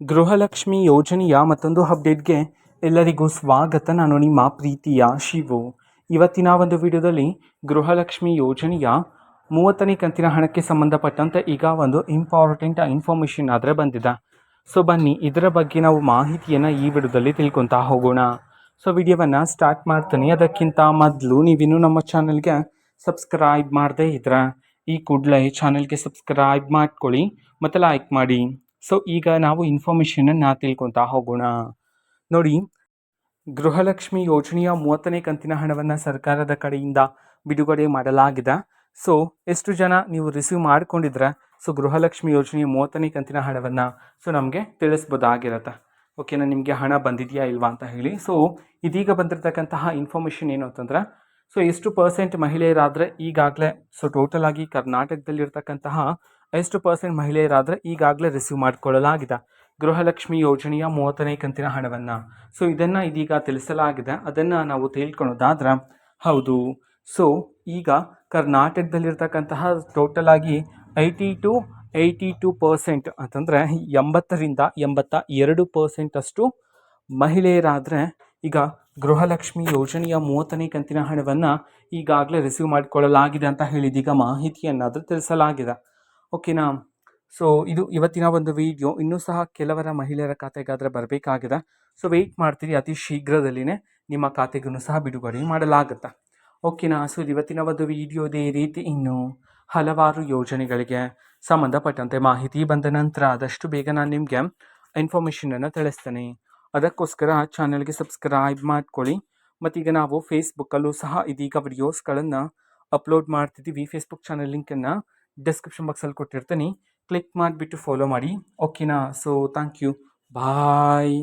ಗೃಹಲಕ್ಷ್ಮಿ ಯೋಜನೆಯ ಮತ್ತೊಂದು ಅಪ್ಡೇಟ್ಗೆ ಎಲ್ಲರಿಗೂ ಸ್ವಾಗತ. ನಾನು ನಿಮ್ಮ ಪ್ರೀತಿಯ ಶಿವು. ಇವತ್ತಿನ ಒಂದು ವಿಡಿಯೋದಲ್ಲಿ ಗೃಹಲಕ್ಷ್ಮಿ ಯೋಜನೆಯ 30ನೇ ಕಂತಿನ ಹಣಕ್ಕೆ ಸಂಬಂಧಪಟ್ಟಂತೆ ಈಗ ಒಂದು ಇಂಪಾರ್ಟೆಂಟ್ ಇನ್ಫಾರ್ಮೇಷನ್ ಆದರೆ ಬಂದಿದೆ. ಸೊ ಬನ್ನಿ ಇದರ ಬಗ್ಗೆ ನಾವು ಮಾಹಿತಿಯನ್ನು ಈ ವಿಡಿಯೋದಲ್ಲಿ ತಿಳ್ಕೊತಾ ಹೋಗೋಣ. ಸೊ ವಿಡಿಯೋವನ್ನು ಸ್ಟಾರ್ಟ್ ಮಾಡ್ತೀನಿ. ಅದಕ್ಕಿಂತ ಮೊದಲು ನೀವಿನ್ನೂ ನಮ್ಮ ಚಾನಲ್ಗೆ ಸಬ್ಸ್ಕ್ರೈಬ್ ಮಾಡದೇ ಇದ್ರೆ ಈ ಕೂಡಲೇ ಚಾನಲ್ಗೆ ಸಬ್ಸ್ಕ್ರೈಬ್ ಮಾಡ್ಕೊಳ್ಳಿ ಮತ್ತು ಲೈಕ್ ಮಾಡಿ. ಸೊ ಈಗ ನಾವು ಇನ್ಫಾರ್ಮೇಷನನ್ನು ತಿಳ್ಕೊತಾ ಹೋಗೋಣ. ನೋಡಿ, ಗೃಹಲಕ್ಷ್ಮಿ ಯೋಜನೆಯ 30ನೇ ಕಂತಿನ ಹಣವನ್ನು ಸರ್ಕಾರದ ಕಡೆಯಿಂದ ಬಿಡುಗಡೆ ಮಾಡಲಾಗಿದೆ. ಸೊ ಎಷ್ಟು ಜನ ನೀವು ರಿಸೀವ್ ಮಾಡಿಕೊಂಡಿದ್ರೆ ಸೊ ಗೃಹಲಕ್ಷ್ಮಿ ಯೋಜನೆಯ 30ನೇ ಕಂತಿನ ಹಣವನ್ನು ಸೊ ನಮಗೆ ತಿಳಿಸ್ಬೋದಾಗಿರುತ್ತೆ. ಓಕೆನಾ, ನಿಮಗೆ ಹಣ ಬಂದಿದೆಯಾ ಇಲ್ವಾ ಅಂತ ಹೇಳಿ. ಸೊ ಇದೀಗ ಬಂದಿರತಕ್ಕಂತಹ ಇನ್ಫಾರ್ಮೇಷನ್ ಏನು ಅಂತಂದರೆ, ಸೊ ಎಷ್ಟು ಪರ್ಸೆಂಟ್ ಮಹಿಳೆಯರಾದರೆ ಈಗಾಗಲೇ ಸೊ ಟೋಟಲ್ ಆಗಿ ಕರ್ನಾಟಕದಲ್ಲಿರ್ತಕ್ಕಂತಹ ಎಷ್ಟು ಪರ್ಸೆಂಟ್ ಮಹಿಳೆಯರಾದರೆ ಈಗಾಗಲೇ ರಿಸೀವ್ ಮಾಡಿಕೊಳ್ಳಲಾಗಿದೆ ಗೃಹಲಕ್ಷ್ಮಿ ಯೋಜನೆಯ 30ನೇ ಕಂತಿನ ಹಣವನ್ನು. ಸೊ ಇದನ್ನು ಇದೀಗ ತಿಳಿಸಲಾಗಿದೆ. ಅದನ್ನು ನಾವು ತಿಳ್ಕೊಳ್ಳೋದಾದ್ರೆ, ಹೌದು, ಸೊ ಈಗ ಕರ್ನಾಟಕದಲ್ಲಿರ್ತಕ್ಕಂತಹ ಟೋಟಲ್ ಆಗಿ 82% ಅಂತಂದರೆ 80ರಿಂದ 82% ಅಷ್ಟು ಮಹಿಳೆಯರಾದರೆ ಈಗ ಗೃಹಲಕ್ಷ್ಮಿ ಯೋಜನೆಯ 30ನೇ ಕಂತಿನ ಹಣವನ್ನು ಈಗಾಗಲೇ ರಿಸೀವ್ ಮಾಡಿಕೊಳ್ಳಲಾಗಿದೆ ಅಂತ ಹೇಳಿದೀಗ ಮಾಹಿತಿಯನ್ನಾದರೂ ತಿಳಿಸಲಾಗಿದೆ. ಓಕೆನಾ, ಸೊ ಇದು ಇವತ್ತಿನ ಒಂದು ವಿಡಿಯೋ. ಇನ್ನೂ ಸಹ ಕೆಲವರ ಮಹಿಳೆಯರ ಖಾತೆಗಾದರೆ ಬರಬೇಕಾಗಿದೆ. ಸೊ ವೆಯ್ಟ್ ಮಾಡ್ತೀರಿ, ಅತಿ ಶೀಘ್ರದಲ್ಲಿನೇ ನಿಮ್ಮ ಖಾತೆಗೂ ಸಹ ಬಿಡುಗಡೆ ಮಾಡಲಾಗುತ್ತೆ. ಓಕೆನಾ, ಸೊ ಇವತ್ತಿನ ಒಂದು ವಿಡಿಯೋದೇ ರೀತಿ ಇನ್ನೂ ಹಲವಾರು ಯೋಜನೆಗಳಿಗೆ ಸಂಬಂಧಪಟ್ಟಂತೆ ಮಾಹಿತಿ ಬಂದ ನಂತರ ಆದಷ್ಟು ಬೇಗ ನಾನು ನಿಮಗೆ ಇನ್ಫಾರ್ಮೇಷನನ್ನು ತಿಳಿಸ್ತೇನೆ. ಅದಕ್ಕೋಸ್ಕರ ಚಾನಲ್ಗೆ ಸಬ್ಸ್ಕ್ರೈಬ್ ಮಾಡ್ಕೊಳ್ಳಿ. ಮತ್ತೀಗ ನಾವು ಫೇಸ್ಬುಕ್ಕಲ್ಲೂ ಸಹ ಇದೀಗ ವಿಡಿಯೋಸ್ಗಳನ್ನು ಅಪ್ಲೋಡ್ ಮಾಡ್ತಿದ್ದೀವಿ. ಫೇಸ್ಬುಕ್ ಚಾನಲ್ ಲಿಂಕನ್ನು ಡಿಸ್ಕ್ರಿಪ್ಷನ್ ಬಾಕ್ಸಲ್ಲಿ ಕೊಟ್ಟಿರ್ತೀನಿ, ಕ್ಲಿಕ್ ಮಾಡಿಬಿಟ್ಟು ಫಾಲೋ ಮಾಡಿ. ಓಕೆನಾ, ಸೊ ಥ್ಯಾಂಕ್ ಯು, ಬಾಯ್.